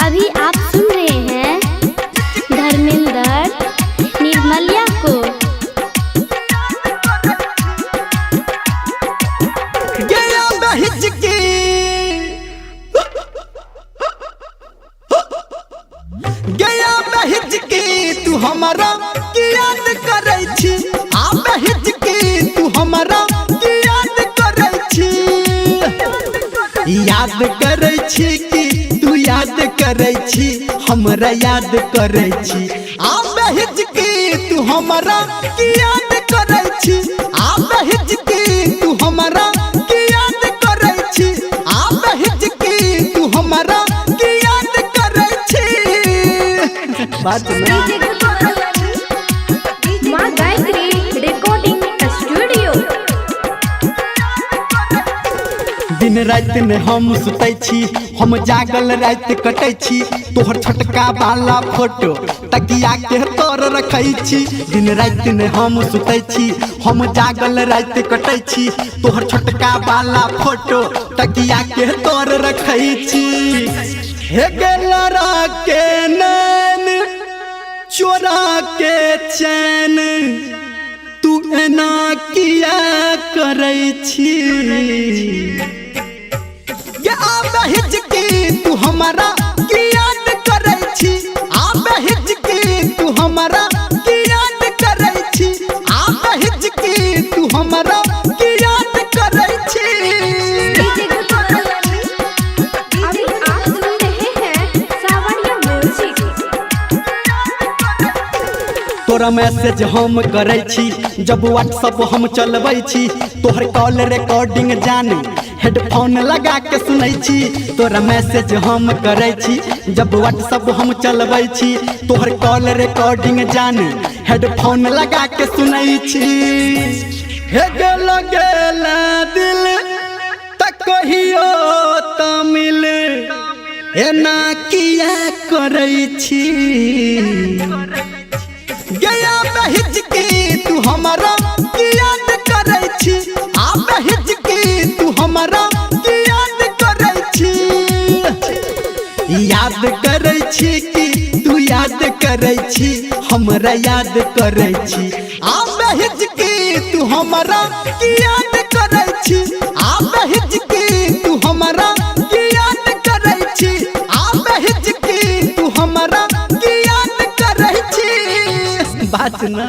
अभी आप सुन रहे हैं धर्मेंद्र निर्मलिया को। गया बहिज के तू हमारा याद करे छी, आ बहिज के तू हमारा याद करे छी, याद करे छी कि तू याद करे छी, हमरा याद करे छी, आ बहिज के तू हमारा याद करे छी, आ बहिज के तू हमारा याद करे छी, आ बहिज के तू हमारा याद करे छी। बात ना माँ गायत्री रिकॉर्डिंग स्टूडियो। दिन रात में हम सुतै छी, हम जागल रात कटै छी, तोहर छोटका वाला फोटो तकिया के तोर रखै छी। दिन रात में हम सुतै छी, हम जागल रात कटै छी, तोहर छोटका वाला फोटो तकिया के तोर रखै छी। हे गेलरा के नैन चोरा के चैन तू एना किया करे छी, ये आ बहिज के तू हमारा याद करे छी, आ बहिज के तू हमारा याद करे छी, आ बहिज के तू हमारा याद करे छी। अभी आप सुन रहे हैं सावरिया म्यूजिक। तोरा मैसेज हम करे छी, जब व्हाट्सएप हम चलबै छी, तोहर कॉल रिकॉर्डिंग जानी हेडफोन लगा के सुनै छी। तोरा मैसेज हम करे छी, जब व्हाट्सएप हम चलबै छी, तोहर कॉल रिकॉर्डिंग जानी हेडफोन लगा के सुनै छी। हे गेल गेल दिल तक कहियो त मिल एना किया करे छी, गया बहिज के तू हमारा याद करे छी, आ बहिज के तू हमारा याद करे छी, याद करे छी कि तू याद करे छी, हमरा याद करे छी, आ बहिज के तू हमारा याद करे छी, आ बहिज के तू हमारा याद करे छी, आ बहिज के तू हमारा याद करे छी। बात ना।